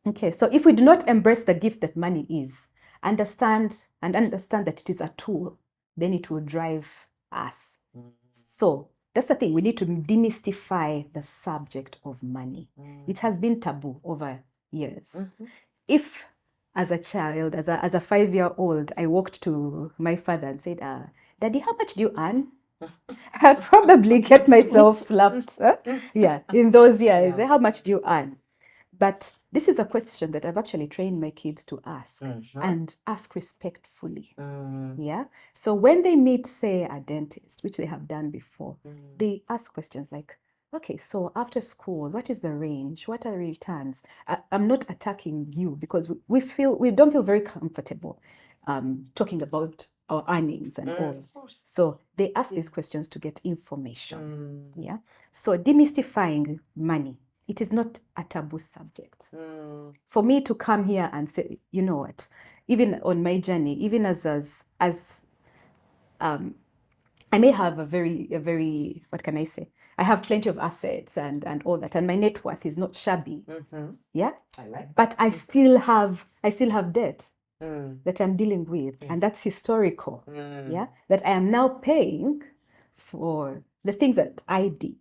okay, so if we do not embrace the gift that money is, understand that it is a tool, then it will drive us. So that's the thing, we need to demystify the subject of money. It has been taboo over years. If as a child, as a 5-year-old, I walked to my father and said, Daddy, how much do you earn? I'd probably get myself slapped. Yeah, in those years, how much do you earn? But this is a question that I've actually trained my kids to ask and ask respectfully. Yeah. So when they meet, say, a dentist, which they have done before, they ask questions like, okay, so after school, what is the range? What are the returns? I'm not attacking you because we don't feel very comfortable talking about our earnings and all. So they ask these questions to get information. Yeah. So demystifying money. It is not a taboo subject. For me to come here and say, you know what, even on my journey, even as I may have a very, what can I say? I have plenty of assets and all that, and my net worth is not shabby. Yeah, but I still have debt that I'm dealing with, and that's historical. Yeah, that I am now paying for the things that I did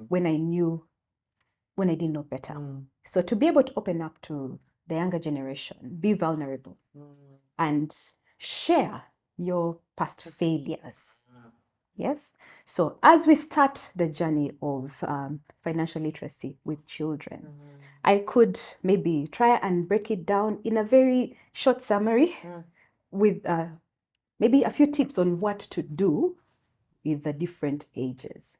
when I didn't know better. So to be able to open up to the younger generation, be vulnerable, and share your past failures. Yes. So as we start the journey of financial literacy with children, I could maybe try and break it down in a very short summary with maybe a few tips on what to do with the different ages.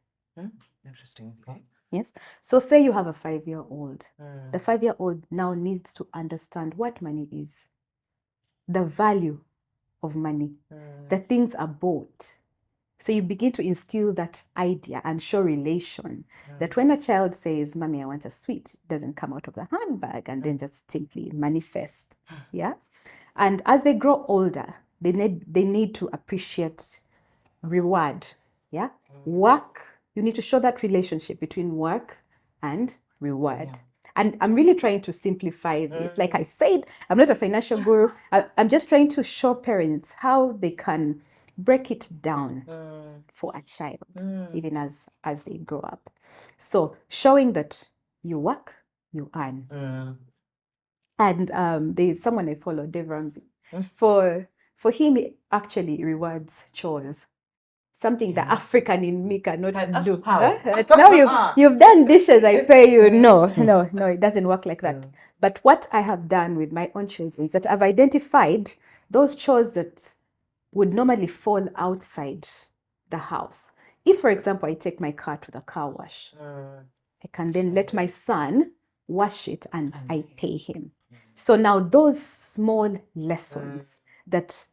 Interesting. Okay. Yes. So say you have a 5-year-old. The 5-year-old now needs to understand what money is, the value of money, the things are bought. So you begin to instill that idea and show relation that when a child says, Mommy, I want a sweet, it doesn't come out of the handbag and then just simply manifest. Yeah. And as they grow older, they need to appreciate reward. Yeah. Work, you need to show that relationship between work and reward. And I'm really trying to simplify this. Like I said, I'm not a financial guru. I'm just trying to show parents how they can break it down for a child, even as they grow up. So showing that you work, you earn. And there's someone I follow, Dave Ramsey. For him, it actually rewards chores. Something the African in me cannot do. That now you've done dishes, I pay you. No, it doesn't work like that. But what I have done with my own children is that I've identified those chores that would normally fall outside the house. If, for example, I take my car to the car wash, I can then let my son wash it and I pay him. So now those small lessons that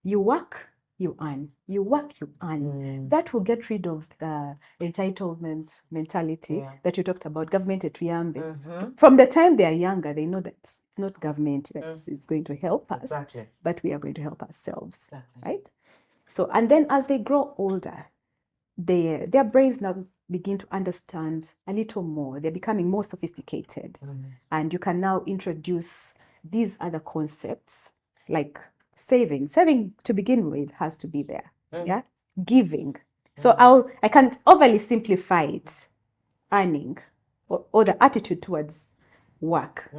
you work, you earn, you work, you earn, that will get rid of the entitlement mentality that you talked about, government etuyambe. From the time they are younger, they know that it's not government that is going to help us, but we are going to help ourselves, right? So, and then as they grow older, their brains now begin to understand a little more. They're becoming more sophisticated. And you can now introduce these other concepts like saving. Saving to begin with has to be there. Yeah. Giving. So I can overly simplify it. Earning or the attitude towards work.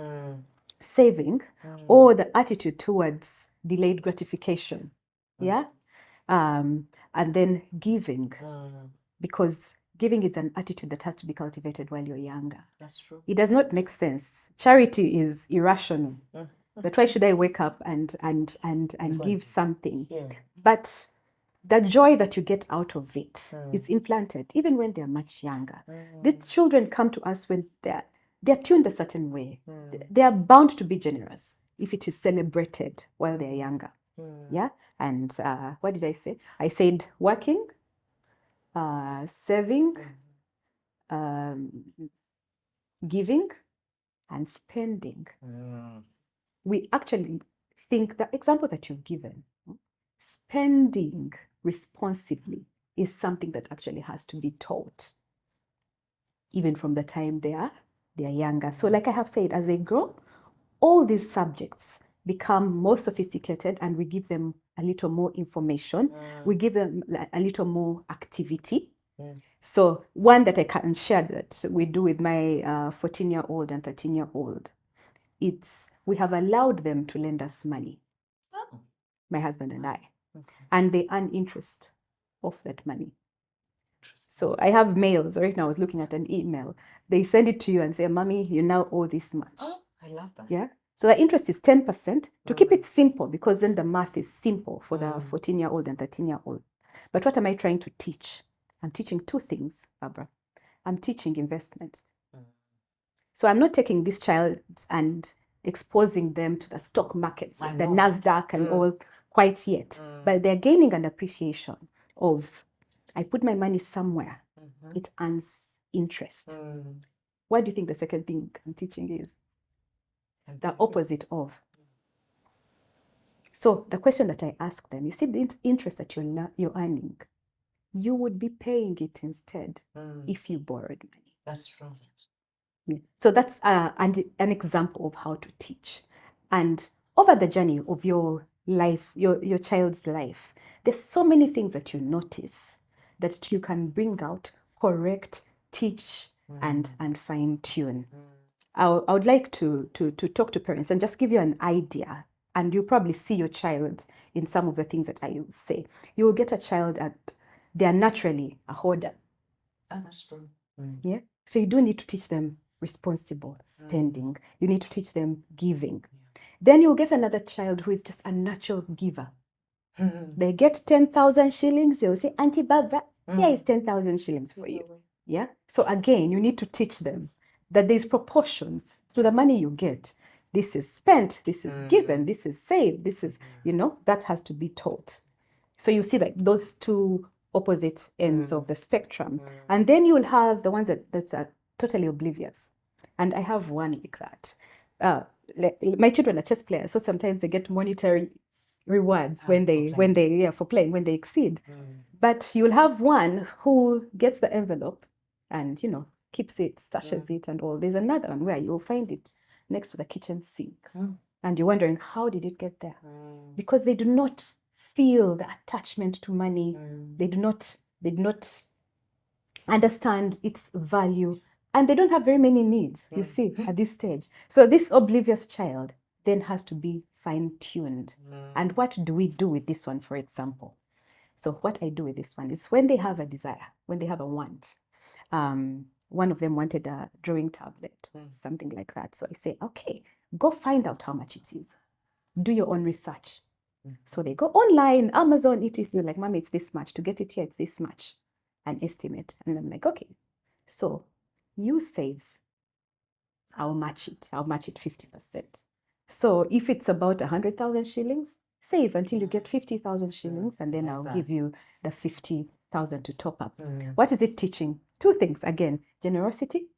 Saving or the attitude towards delayed gratification. Yeah. And then giving, because giving is an attitude that has to be cultivated while you're younger. That's true. It does not make sense. Charity is irrational. But why should I wake up and give something? But the joy that you get out of it is implanted even when they're much younger. These children come to us when they're tuned a certain way. They are bound to be generous if it is celebrated while they're younger. Yeah. And what did I say? I said working, saving, giving, and spending. We actually think the example that you've given, spending responsibly, is something that actually has to be taught, even from the time they are younger. So like I have said, as they grow, all these subjects become more sophisticated and we give them a little more information. We give them a little more activity. So one that I can share that we do with my 14-year-old and 13-year-old, we have allowed them to lend us money, my husband and I, and they earn interest of that money. So I have mails. Right now I was looking at an email. They send it to you and say, Mommy, you now owe this much. Oh, I love that. Yeah. So the interest is 10% to keep it simple, because then the math is simple for the 14-year-old and 13-year-old. But what am I trying to teach? I'm teaching two things, Barbara. I'm teaching investment. So I'm not taking this child and exposing them to the stock markets, the NASDAQ and all quite yet. But they're gaining an appreciation of, I put my money somewhere, it earns interest. What do you think the second thing I'm teaching is? The opposite of. So the question that I ask them, you see the interest that you're earning, you would be paying it instead if you borrowed money. That's true. Yeah. So that's an example of how to teach. And over the journey of your life, your child's life, there's so many things that you notice that you can bring out, correct, teach, and fine tune. I would like to talk to parents and just give you an idea, and you'll probably see your child in some of the things that I will say. You will get a child at they are naturally a hoarder. Oh, that's true. Yeah. So you do need to teach them responsible spending. You need to teach them giving. Then you'll get another child who is just a natural giver. They get 10,000 shillings. They'll say, Auntie Barbara, here is 10,000 shillings for you. Yeah. So again, you need to teach them that there's proportions to the money you get. This is spent, this is given, this is saved, this is, that has to be taught. So you see like those two opposite ends of the spectrum. And then you'll have the ones that are totally oblivious. And I have one like that. My children are chess players, so sometimes they get monetary rewards when they for playing, when they exceed. But you'll have one who gets the envelope and keeps it, stashes it and all. There's another one where you'll find it next to the kitchen sink. And you're wondering, how did it get there? Because they do not feel the attachment to money. They do not understand its value, and they don't have very many needs, you see, at this stage. So this oblivious child then has to be fine-tuned. And what do we do with this one, for example? So what I do with this one is when they have a desire, when they have a want, one of them wanted a drawing tablet, something like that. So I say, okay, go find out how much it is. Do your own research. So they go online, Amazon, etc. Like, Mommy, it's this much. To get it here, it's this much. An estimate. And I'm like, okay, so you save. I'll match it. I'll match it 50%. So if it's about 100,000 shillings, save until you get 50,000 shillings, and then I'll give you the 50,000 to top up. What is it teaching? Two things. Again, generosity,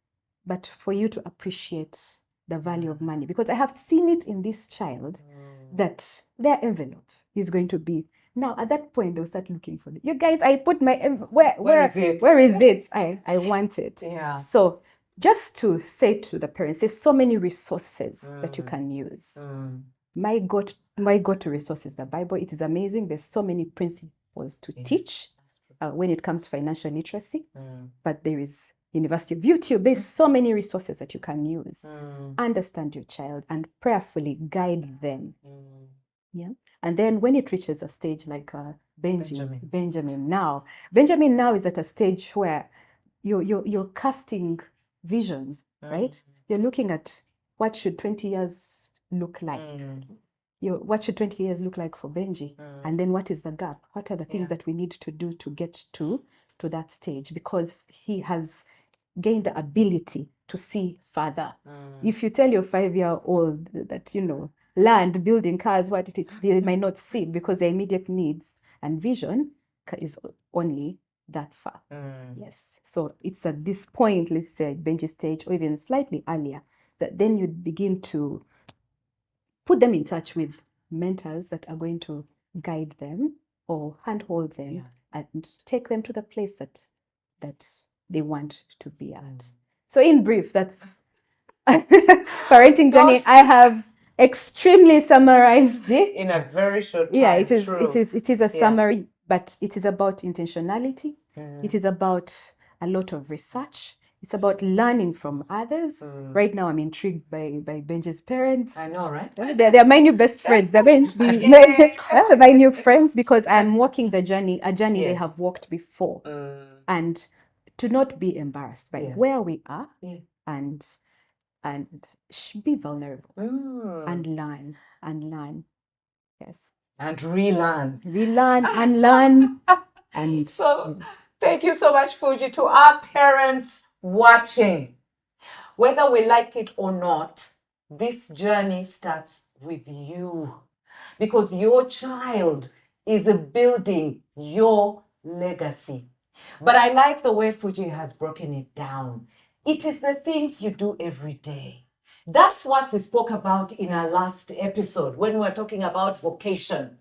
but for you to appreciate the value of money. Because I have seen it in this child that their envelope is going to be. Now, at that point, they'll start looking for it. You guys, I put my, where is it? Where is it? I want it. Yeah. So just to say to the parents, there's so many resources that you can use. My go-to resource is the Bible. It is amazing. There's so many principles to teach when it comes to financial literacy. But there is University of YouTube. There's so many resources that you can use. Understand your child and prayerfully guide them. Yeah. And then when it reaches a stage like Benjamin now is at a stage where you're casting visions, right? You're looking at what should 20 years look like. What should 20 years look like for Benji? And then what is the gap? What are the things that we need to do to get to that stage? Because he has gained the ability to see further. If you tell your 5-year-old that, land, building, cars, what it is, they might not see because their immediate needs and vision is only that far. Yes. So it's at this point, let's say Benji stage, or even slightly earlier, that then you begin to put them in touch with mentors that are going to guide them or handhold them and take them to the place that they want to be at. So in brief, that's parenting journey. I have extremely summarized it in a very short time. Yeah, it is a summary, but it is about intentionality. It is about a lot of research. It's about learning from others. Right now, I'm intrigued by Benji's parents. I know, right? They're my new best friends. They're going to be my new friends because I'm walking a journey they have walked before. And to not be embarrassed by where we are and be vulnerable and learn. Yes. And relearn. And learn. And so thank you so much, Fuji, to our parents watching. Whether we like it or not, this journey starts with you, because your child is building your legacy. But I like the way Fuji has broken it down. It is the things you do every day. That's what we spoke about in our last episode when we were talking about vocation.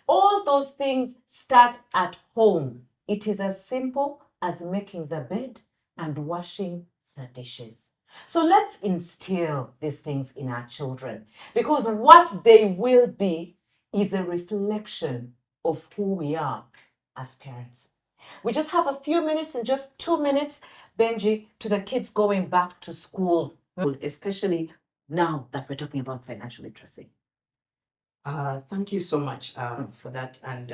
All those things start at home. It is as simple as making the bed and washing the dishes. So let's instill these things in our children, because what they will be is a reflection of who we are as parents. We just have a few minutes, in just 2 minutes, Benji, to the kids going back to school, especially now that we're talking about financial literacy. Thank you so much for that. And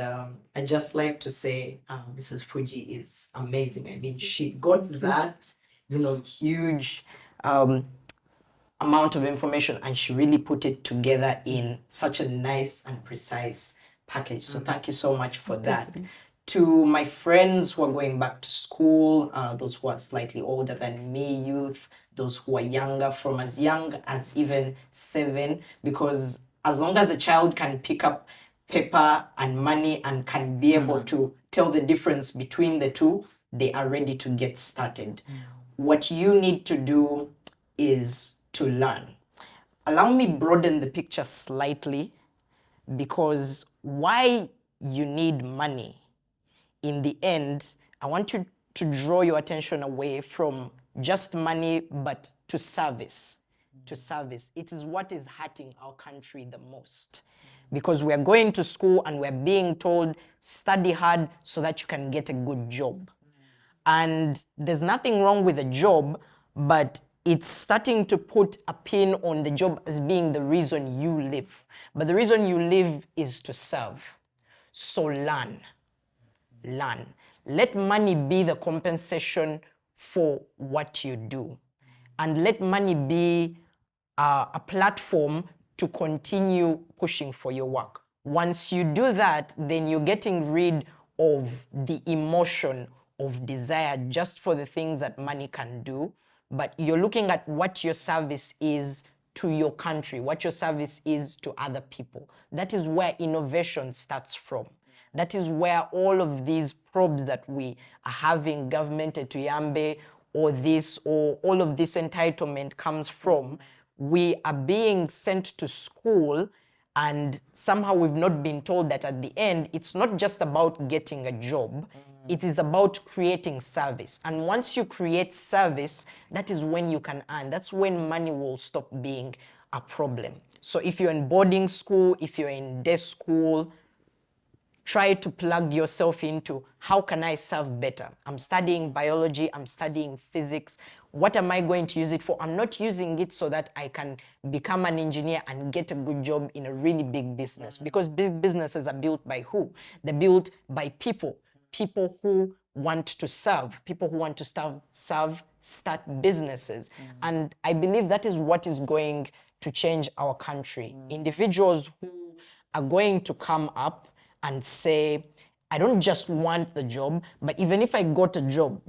I just like to say Mrs. Fuji is amazing. I mean, she got that, huge amount of information and she really put it together in such a nice and precise package. So thank you so much for that. To my friends who are going back to school, those who are slightly older than me, youth, those who are younger, from as young as even 7, because as long as a child can pick up paper and money and can be able to tell the difference between the two, they are ready to get started. What you need to do is to learn. Allow me broaden the picture slightly, because why you need money, in the end, I want you to draw your attention away from just money, but to service. To service. It is what is hurting our country the most. Because we are going to school and we're being told, study hard so that you can get a good job. And there's nothing wrong with a job, but it's starting to put a pin on the job as being the reason you live. But the reason you live is to serve. So learn. Learn. Let money be the compensation for what you do. And let money be a platform to continue pushing for your work. Once you do that, then you're getting rid of the emotion of desire just for the things that money can do, but you're looking at what your service is to your country, what your service is to other people. That is where innovation starts from. That is where all of these probes that we are having, government Etuyambe, or this, or all of this entitlement comes from. We are being sent to school, and somehow we've not been told that at the end, it's not just about getting a job, it is about creating service. And once you create service, that is when you can earn. That's when money will stop being a problem. So if you're in boarding school, if you're in day school, try to plug yourself into how can I serve better? I'm studying biology, I'm studying physics. What am I going to use it for? I'm not using it so that I can become an engineer and get a good job in a really big business. Because big businesses are built by who? They're built by people. People who want to serve, people who want to start businesses. And I believe that is what is going to change our country. Individuals who are going to come up and say, I don't just want the job, but even if I got a job,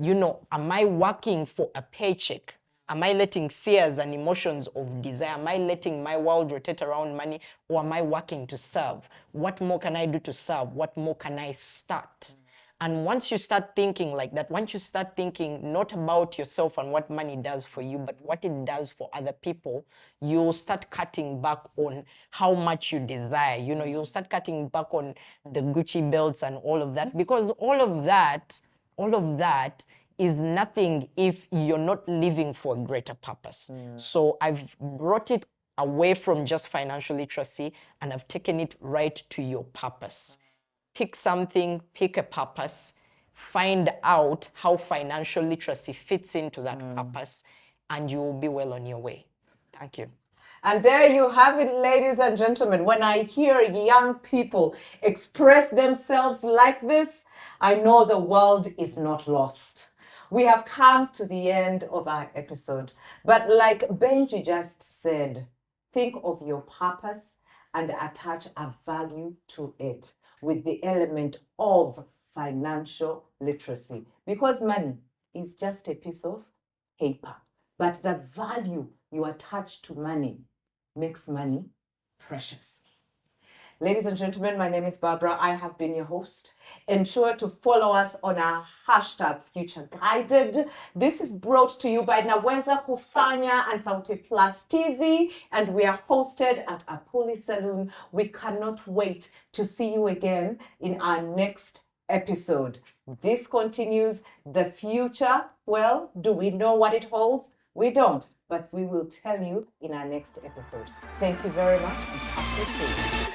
am I working for a paycheck? Am I letting fears and emotions of desire, am I letting my world rotate around money, or am I working to serve? What more can I do to serve? What more can I start? And once you start thinking like that, once you start thinking not about yourself and what money does for you, but what it does for other people, you'll start cutting back on how much you desire. You'll start cutting back on the Gucci belts and all of that, because all of that is nothing if you're not living for a greater purpose. So I've brought it away from just financial literacy and I've taken it right to your purpose. Pick something, pick a purpose, find out how financial literacy fits into that purpose, and you will be well on your way. Thank you. And there you have it, ladies and gentlemen. When I hear young people express themselves like this, I know the world is not lost. We have come to the end of our episode. But like Benji just said, think of your purpose and attach a value to it with the element of financial literacy. Because money is just a piece of paper. But the value you attach to money makes money precious. Ladies and gentlemen, my name is Barbara. I have been your host. Ensure to follow us on our hashtag Future Guided. This is brought to you by Naweza Kufanya and Sauti Plus TV, and we are hosted at Apuli Saloon. We cannot wait to see you again in our next episode. This continues. The future, well, do we know what it holds? We don't, but we will tell you in our next episode. Thank you very much and happy to see you.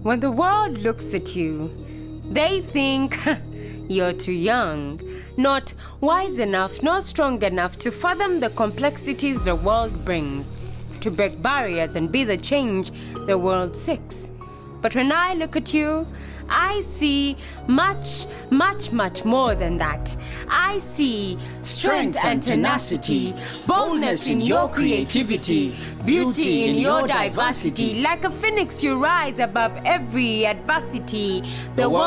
When the world looks at you, they think you're too young, not wise enough, nor strong enough to fathom the complexities the world brings, to break barriers and be the change the world seeks. But when I look at you, I see much, much, much more than that. I see strength and tenacity, boldness in your creativity, beauty in your diversity. Like a phoenix, you rise above every adversity. The world